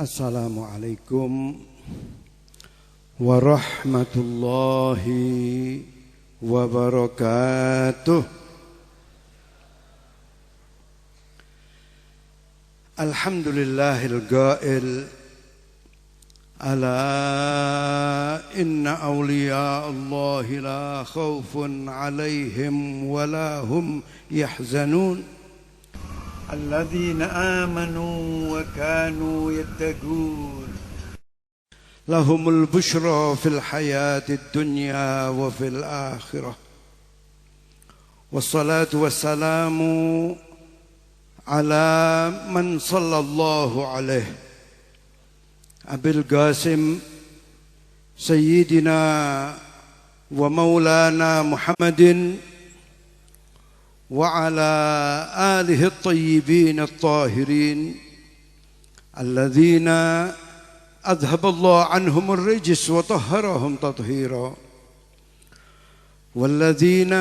Assalamualaikum warahmatullahi wabarakatuh. Alhamdulillahil qail ala inna awliya Allahi la khawfun alaihim wa la hum yahzanun الذين آمنوا وكانوا يتقون لهم البشرى في الحياة الدنيا وفي الآخرة والصلاة والسلام على من صلى الله عليه أبي القاسم سيدنا ومولانا محمد وعلى آله الطيبين الطاهرين الذين أذهب الله عنهم الرجس وطهرهم تطهيرا والذين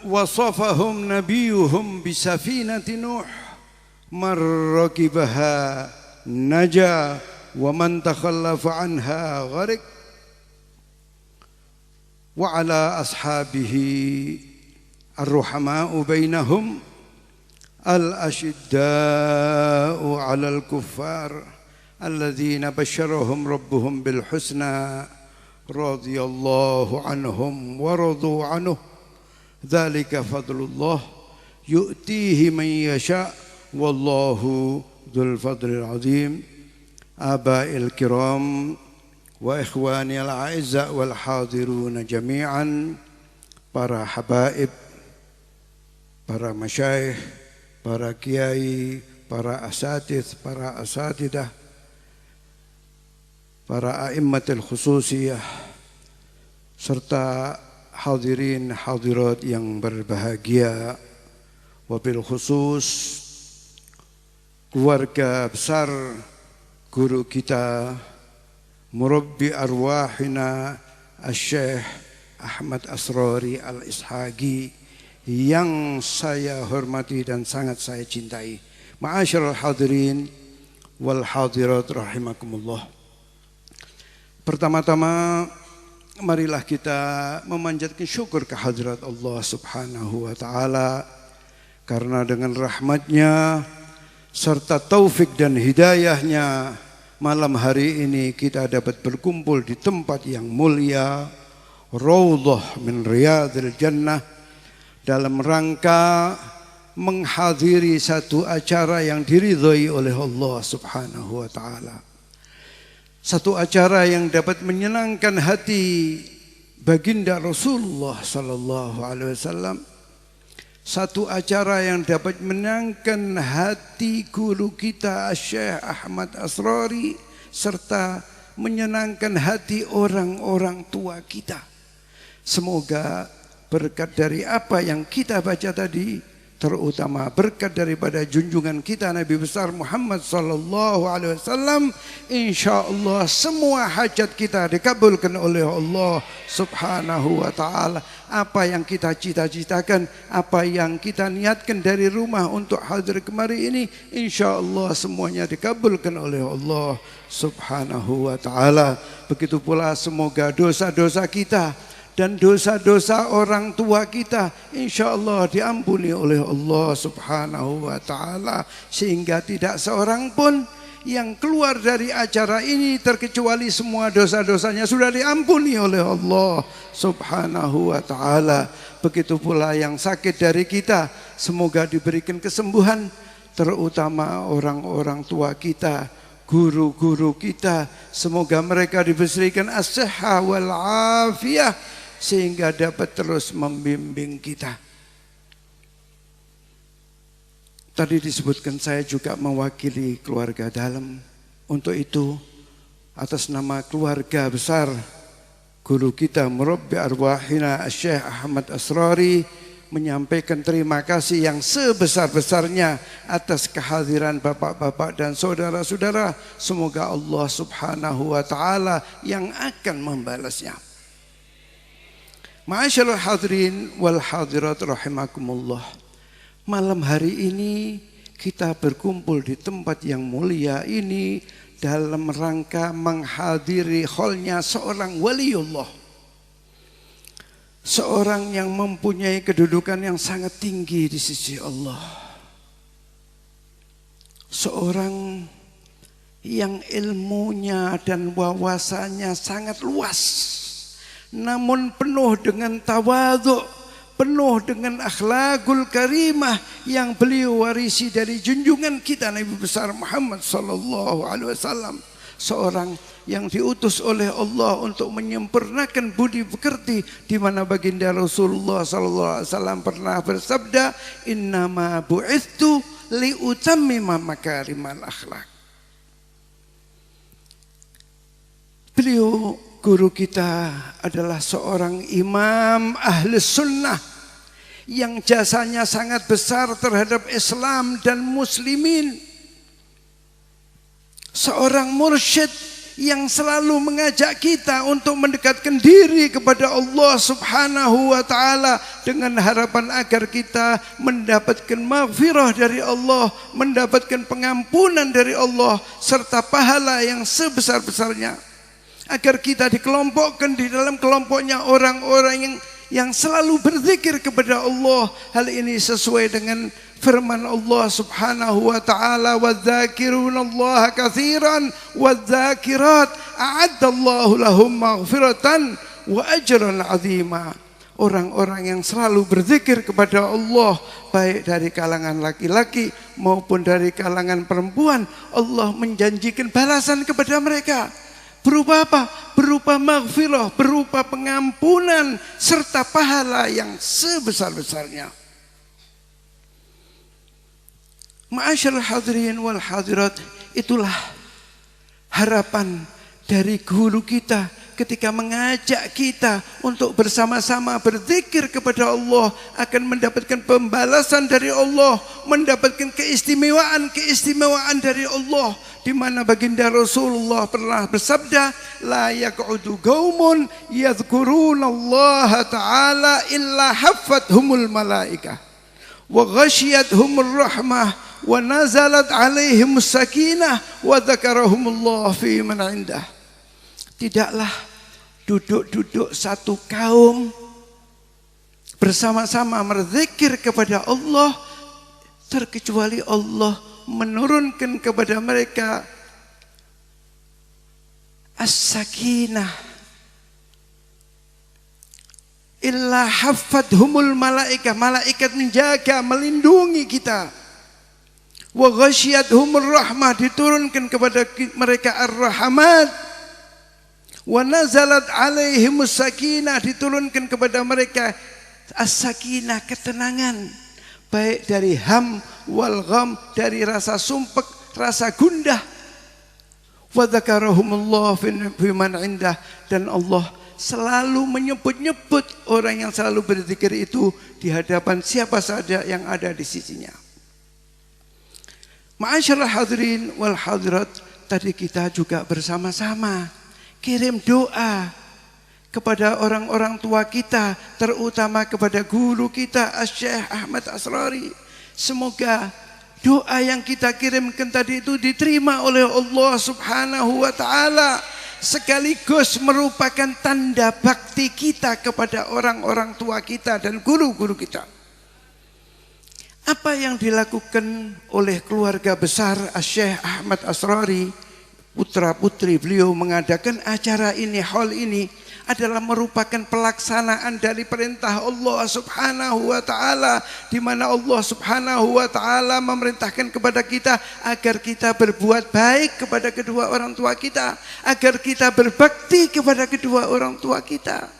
وصفهم نبيهم بسفينة نوح من ركبها نجا ومن تخلف عنها غرق وعلى أصحابه الرحماء بينهم الأشداء على الكفار الذين بشرهم ربهم بالحسنى رضي الله عنهم ورضوا عنه ذلك فضل الله يؤتيه من يشاء والله ذو الفضل العظيم. آبائي الكرام وإخواني الأعزاء والحاضرون جميعا، para habaib, para masyayikh, para kiai, para asatidz, para asatidah, para a'immatul khususiyah, serta hadirin hadirat yang berbahagia, wabil khusus keluarga besar guru kita, murabbi arwahina Asy-Syaikh Ahmad Asrori Al-Ishaqi yang saya hormati dan sangat saya cintai. Ma'asyiral hadirin wal hadirat rahimakumullah. Pertama-tama marilah kita memanjatkan syukur kehadirat Allah Subhanahu wa taala, karena dengan rahmatnya serta taufik dan hidayahnya malam hari ini kita dapat berkumpul di tempat yang mulia, Raudhah min Riyadil Jannah, dalam rangka menghadiri satu acara yang diridhai oleh Allah Subhanahu wa taala. Satu acara yang dapat menyenangkan hati baginda Rasulullah sallallahu alaihi wasallam. Satu acara yang dapat menyenangkan hati guru kita Syekh Ahmad Asrori, serta menyenangkan hati orang-orang tua kita. Semoga berkat dari apa yang kita baca tadi, terutama berkat daripada junjungan kita Nabi besar Muhammad sallallahu alaihi wasallam, insyaallah semua hajat kita dikabulkan oleh Allah Subhanahu wa taala. Apa yang kita cita-citakan, apa yang kita niatkan dari rumah untuk hadir kemari ini, insyaallah semuanya dikabulkan oleh Allah Subhanahu wa taala. Begitu pula semoga dosa-dosa kita dan dosa-dosa orang tua kita insyaallah diampuni oleh Allah Subhanahu wa taala, sehingga tidak seorang pun yang keluar dari acara ini terkecuali semua dosa-dosanya sudah diampuni oleh Allah Subhanahu wa taala. Begitu pula yang sakit dari kita semoga diberikan kesembuhan, terutama orang-orang tua kita, guru-guru kita, semoga mereka diberikan as-sihhah wal afiyah sehingga dapat terus membimbing kita. Tadi disebutkan saya juga mewakili keluarga dalam. Untuk itu, atas nama keluarga besar guru kita murabbi arwahina Syekh Ahmad Asrori, menyampaikan terima kasih yang sebesar-besarnya atas kehadiran bapak-bapak dan saudara-saudara. Semoga Allah Subhanahu wa taala yang akan membalasnya. Ma'asyiral hadirin wal hadirat rahimakumullah. Malam hari ini kita berkumpul di tempat yang mulia ini dalam rangka menghadiri haulnya seorang waliullah, seorang yang mempunyai kedudukan yang sangat tinggi di sisi Allah, seorang yang ilmunya dan wawasannya sangat luas, namun penuh dengan tawadhu, penuh dengan akhlakul karimah yang beliau warisi dari junjungan kita Nabi besar Muhammad sallallahu alaihi wasallam, seorang yang diutus oleh Allah untuk menyempurnakan budi pekerti, di mana baginda Rasulullah sallallahu alaihi wasallam pernah bersabda, "Innama bu'itsu liutammima makarimal akhlak." Beliau guru kita adalah seorang imam ahli sunnah yang jasanya sangat besar terhadap Islam dan muslimin. Seorang mursyid yang selalu mengajak kita untuk mendekatkan diri kepada Allah Subhanahu wa taala dengan harapan agar kita mendapatkan maghfirah dari Allah, mendapatkan pengampunan dari Allah serta pahala yang sebesar-besarnya. Agar kita dikelompokkan di dalam kelompoknya orang-orang yang selalu berzikir kepada Allah. Hal ini sesuai dengan firman Allah Subhanahu wa taala, "Wadzakirunallaha katsiran wadzakirat a'addallahu lahum maghfiratan wa ajran 'azima." Orang-orang yang selalu berzikir kepada Allah, baik dari kalangan laki-laki maupun dari kalangan perempuan, Allah menjanjikan balasan kepada mereka. Berupa apa? Berupa maghfirah, berupa pengampunan serta pahala yang sebesar-besarnya. Ma'asyiral hadirin wal hadirat, itulah harapan dari guru kita ketika mengajak kita untuk bersama-sama berzikir kepada Allah, akan mendapatkan pembalasan dari Allah, mendapatkan keistimewaan dari Allah, di mana baginda Rasulullah pernah bersabda, "La yaq'udu qaumun yadhkurunallaha ta'ala illa haffathumul malaikah wa ghashiyatuhumur rahmah wa nazalat 'alaihimus sakinah wa dzakarahumullah fi man 'indah." Tidaklah duduk-duduk satu kaum bersama-sama berzikir kepada Allah terkecuali Allah menurunkan kepada mereka as-sakinah, illa haffathumul malaikah, malaikat menjaga, melindungi kita. Wa ghasyiyatuhumur rahmah, diturunkan kepada mereka ar-rahmat. Wa nazalat alaihimus sakinah, diturunkan kepada mereka as-sakinah, ketenangan, baik dari ham wal gham, dari rasa sumpek, rasa gundah. Wa dzakarahumullah fi man 'indah, dan Allah selalu menyebut-nyebut orang yang selalu berzikir itu di hadapan siapa saja yang ada di sisinya. Ma'asyiral hadirin wal hadirat, tadi kita juga bersama-sama kirim doa kepada orang-orang tua kita, terutama kepada guru kita Syekh Ahmad Asrari. Semoga doa yang kita kirimkan tadi itu diterima oleh Allah Subhanahu wa taala, sekaligus merupakan tanda bakti kita kepada orang-orang tua kita dan guru-guru kita. Apa yang dilakukan oleh keluarga besar Syekh Ahmad Asrari, putra-putri beliau mengadakan acara ini, hal ini adalah merupakan pelaksanaan dari perintah Allah Subhanahu wa taala, di mana Allah Subhanahu wa taala memerintahkan kepada kita agar kita berbuat baik kepada kedua orang tua kita, agar kita berbakti kepada kedua orang tua kita.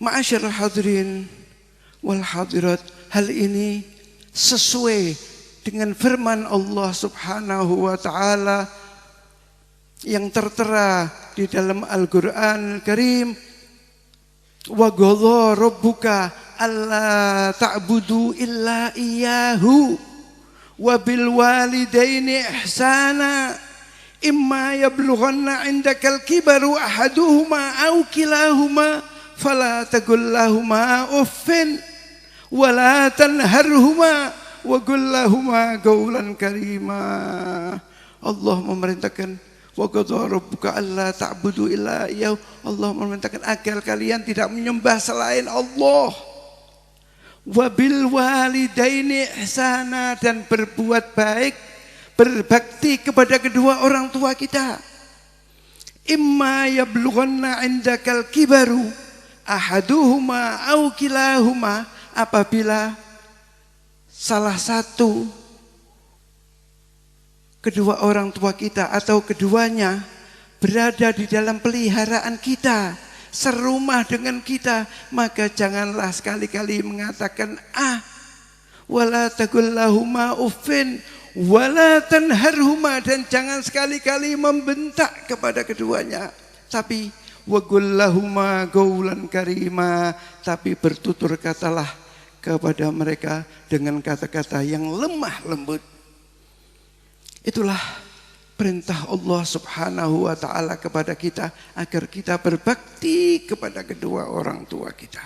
Ma'asyiral hadirin wal hadirat, hal ini sesuai dengan firman Allah Subhanahu wa taala yang tertera di dalam Al-Qur'an Al-Karim, wa qadha rabbuka alla ta'budu illa iyyahu wa bil walidaini ihsana imma yablughanna 'indakal kibaru ahaduhuma aw kilahuma fala taqul lahuma uffin wala tanharhuma wa qul lahuma qawlan karima. Allah memerintahkan wa qadha rabbuka alla ta'budu illa iyyahu. Allah memerintahkan agar kalian tidak menyembah selain Allah. Wa bil walidaini ihsana, dan berbuat baik, berbakti kepada kedua orang tua kita. Imma yablughanna indakal kibaru ahaduhuma au kilahuma, apabila salah satu kedua orang tua kita atau keduanya berada di dalam peliharaan kita, serumah dengan kita, maka janganlah sekali-kali mengatakan wala taqul lahuma uffin wala tanharhuma, dan jangan sekali-kali membentak kepada keduanya, tapi wa qul lahuma qawlan karima, tapi bertutur katalah kepada mereka dengan kata-kata yang lemah lembut. Itulah perintah Allah Subhanahu wa ta'ala kepada kita, agar kita berbakti kepada kedua orang tua kita.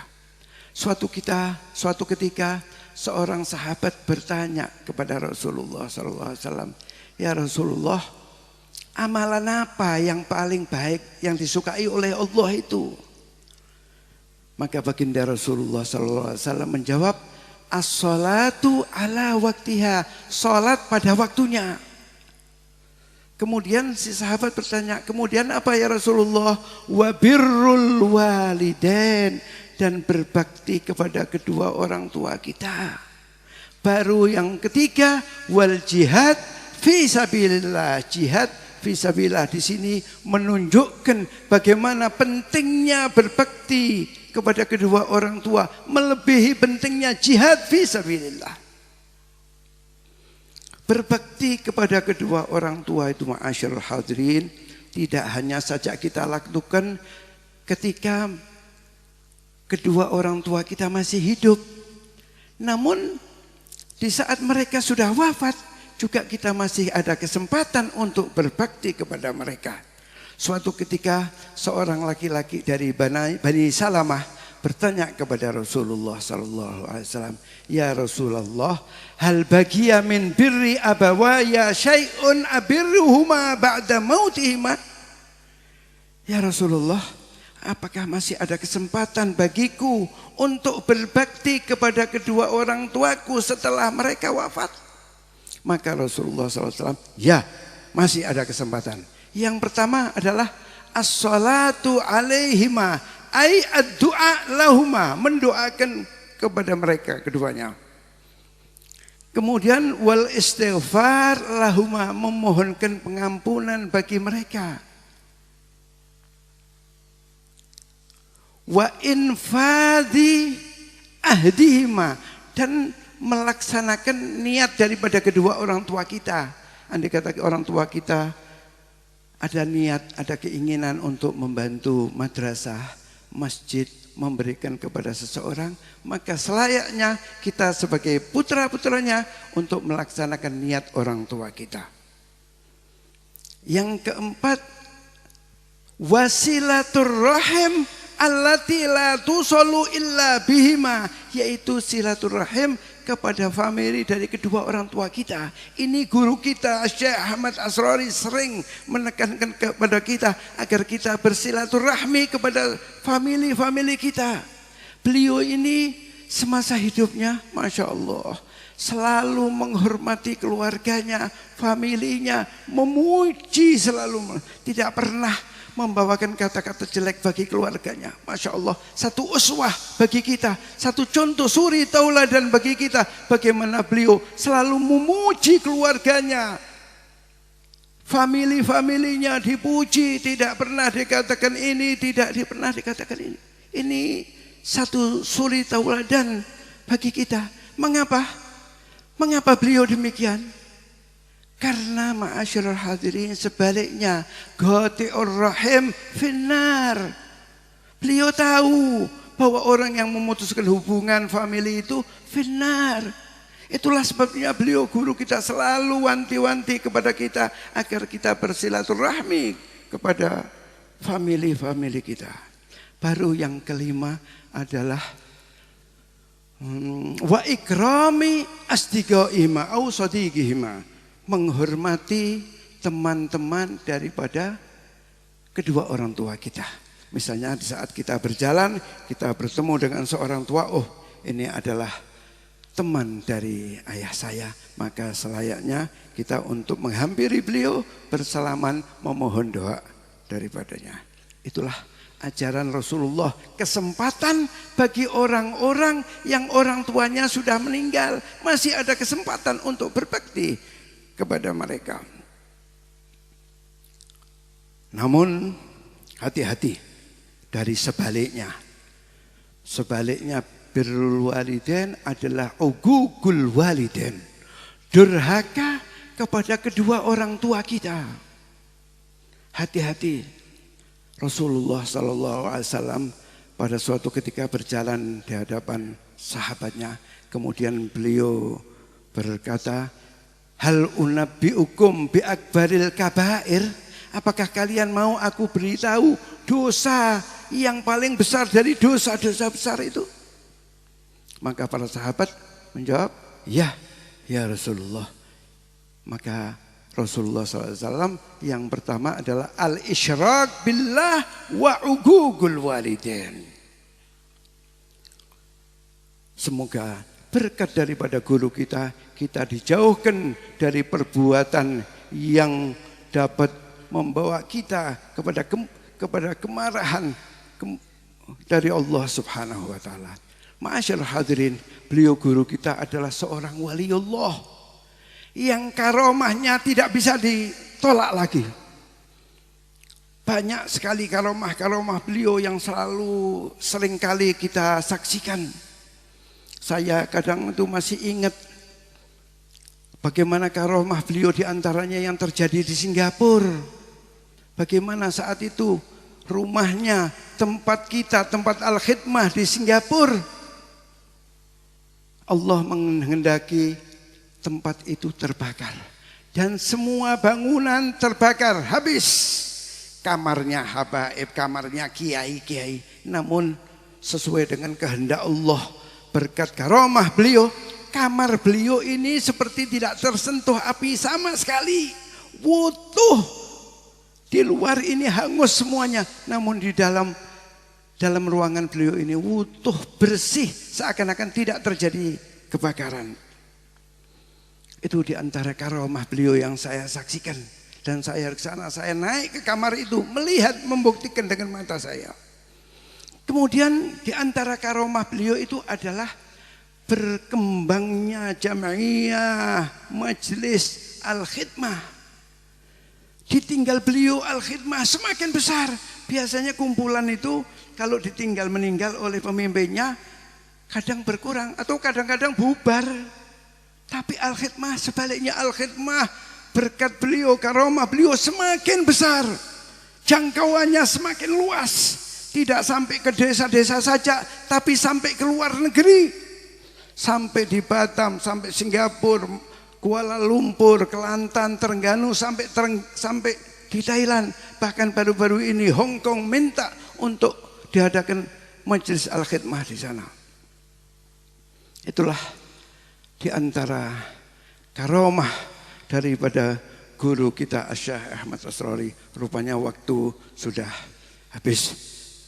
Suatu ketika seorang sahabat bertanya kepada Rasulullah SAW, ya Rasulullah, amalan apa yang paling baik yang disukai oleh Allah itu? Maka baginda Rasulullah SAW menjawab, as-salatu ala waktiha, salat pada waktunya. Kemudian si sahabat bertanya, kemudian apa ya Rasulullah? Wa birrul walidain, dan berbakti kepada kedua orang tua kita. Baru yang ketiga, wal jihad fi sabilillah. Jihad fi sabilillah di sini menunjukkan bagaimana pentingnya berbakti kepada kedua orang tua, melebihi pentingnya jihad fi sabilillah. Berbakti kepada kedua orang tua itu, ma'asyiral hadirin, tidak hanya saja kita lakukan ketika kedua orang tua kita masih hidup, namun di saat mereka sudah wafat juga kita masih ada kesempatan untuk berbakti kepada mereka. Suatu ketika seorang laki-laki dari Bani Salamah bertanya kepada Rasulullah SAW, ya Rasulullah, hal bagiya min birri abawaya syai'un abirruhuma ba'da mautihima? Ya Rasulullah, apakah masih ada kesempatan bagiku untuk berbakti kepada kedua orang tuaku setelah mereka wafat? Maka Rasulullah SAW, ya, masih ada kesempatan. Yang pertama adalah as-salatu alaihima, ai ad-du'a lahuma, mendoakan kepada mereka keduanya. Kemudian wal istighfar lahuma, memohonkan pengampunan bagi mereka. Wa infadhi ahdihima, dan melaksanakan niat daripada kedua orang tua kita. Andai kata orang tua kita ada niat, ada keinginan untuk membantu madrasah, masjid, memberikan kepada seseorang, maka selayaknya kita sebagai putra-putranya untuk melaksanakan niat orang tua kita. Yang keempat, wasilatur rahim allati la tusallu illa bihima, yaitu silaturahim kepada famili dari kedua orang tua kita. Ini guru kita Syekh Ahmad Asrori sering menekankan kepada kita agar kita bersilaturahmi kepada famili kita. Beliau ini semasa hidupnya, Masya Allah, selalu menghormati keluarganya, familinya, memuji selalu, tidak pernah membawakan kata-kata jelek bagi keluarganya. Masya Allah, satu uswah bagi kita, satu contoh suri tauladan bagi kita, bagaimana beliau selalu memuji keluarganya, familinya dipuji, tidak pernah dikatakan ini, tidak pernah dikatakan ini. Ini satu suri tauladan bagi kita. Mengapa beliau demikian? Karena ma'asyiral hadirin, sebaliknya qati'ur rahim finnar. Beliau tahu bahwa orang yang memutuskan hubungan famili itu finnar. Itulah sebabnya beliau guru kita selalu wanti-wanti kepada kita agar kita bersilaturahmi kepada famili kita. Baru yang kelima adalah wa ikrami asdiqaihima au sadiqihima, menghormati teman-teman daripada kedua orang tua kita. Misalnya di saat kita berjalan, kita bertemu dengan seorang tua, oh ini adalah teman dari ayah saya, maka selayaknya kita untuk menghampiri beliau, bersalaman, memohon doa daripadanya. Itulah ajaran Rasulullah, kesempatan bagi orang-orang yang orang tuanya sudah meninggal, masih ada kesempatan untuk berbakti kepada mereka. Namun hati-hati dari sebaliknya. Sebaliknya birrul walidain adalah uququl walidain, durhaka kepada kedua orang tua kita. Hati-hati. Rasulullah SAW pada suatu ketika berjalan di hadapan sahabatnya, kemudian beliau berkata, hal unabbiukum bi akbaril kabair, apakah kalian mau aku beritahu dosa yang paling besar dari dosa-dosa besar itu? Maka para sahabat menjawab, ya Rasulullah. Maka Rasulullah SAW yang pertama adalah al-isyrak billah wa uququl walidain. Semoga berkat daripada guru kita, kita dijauhkan dari perbuatan yang dapat membawa kita kepada kemarahan dari Allah Subhanahu wa taala. Ma'asyarul hadirin, beliau guru kita adalah seorang waliullah yang karomahnya tidak bisa ditolak lagi. Banyak sekali karomah beliau yang sering kali kita saksikan. Saya kadang itu masih ingat bagaimana karomah beliau diantaranya yang terjadi di Singapura. Bagaimana saat itu rumahnya, tempat kita, tempat al-khidmah di Singapura, Allah menghendaki tempat itu terbakar dan semua bangunan terbakar habis. Kamarnya habaib, kamarnya kiai-kiai, namun sesuai dengan kehendak Allah, berkat karomah beliau, kamar beliau ini seperti tidak tersentuh api sama sekali, utuh. Di luar ini hangus semuanya, namun di dalam ruangan beliau ini utuh, bersih, seakan-akan tidak terjadi kebakaran. Itu di antara karomah beliau yang saya saksikan. Dan saya ke sana, saya naik ke kamar itu, melihat, membuktikan dengan mata saya. Kemudian di antara karomah beliau itu adalah berkembangnya jamaiyah majelis al-khidmah. Ditinggal beliau al-khidmah semakin besar. Biasanya kumpulan itu kalau ditinggal meninggal oleh pemimpinnya kadang berkurang atau kadang-kadang bubar. Tapi al-khidmah sebaliknya, al-khidmah berkat beliau, karomah beliau semakin besar, jangkauannya semakin luas, tidak sampai ke desa-desa saja, tapi sampai ke luar negeri, sampai di Batam, sampai Singapura, Kuala Lumpur, Kelantan, Terengganu, sampai di Thailand. Bahkan baru-baru ini Hong Kong minta untuk diadakan majelis al-khidmah di sana. Itulah di antara karomah daripada guru kita Syekh Ahmad Asrori. Rupanya waktu sudah habis.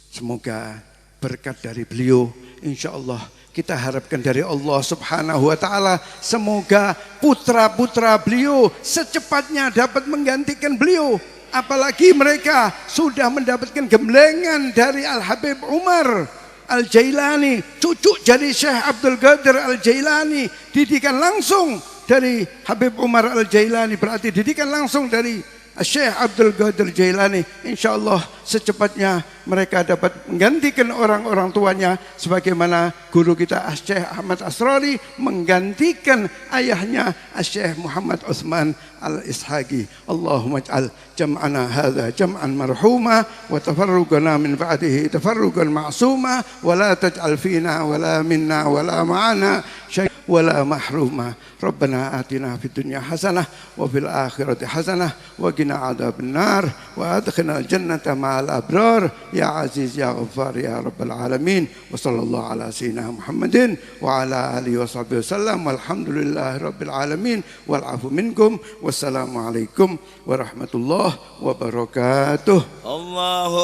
Semoga berkat dari beliau, insya Allah kita harapkan dari Allah Subhanahu wa taala, semoga putra-putra beliau secepatnya dapat menggantikan beliau. Apalagi mereka sudah mendapatkan gemblengan dari Al-Habib Umar Al-Jailani, cucu dari Syekh Abdul Qadir Al-Jailani, didikan langsung dari Habib Umar Al-Jailani, berarti didikan langsung dari Syekh Abdul Qadir Jailani. InsyaAllah secepatnya mereka dapat menggantikan orang-orang tuanya, sebagaimana guru kita Syekh Ahmad Asrori menggantikan ayahnya Syekh Muhammad Utsman Al-Ishaqi. Allahumma ij'al jam'ana hadha jam'an marhuma wa tafarruqana min ba'dihi tafarruqan ma'suma wa la taj'al fina wa la minna wa la ma'ana syai'an wa la mahruma. Rabbana atina fid dunya hasanah wa fil akhirati hasanah wa qina adzaban nar wa adkhilna al-jannata ma ma'al abrar ya aziz ya ghaffar ya rabbal alamin. Wa sallallahu ala sayyidina Muhammadin wa ala alihi washabihi wasallam. Walhamdulillahi rabbil alamin wal afu minkum. Wassalamualaikum warahmatullahi wabarakatuh. Allahu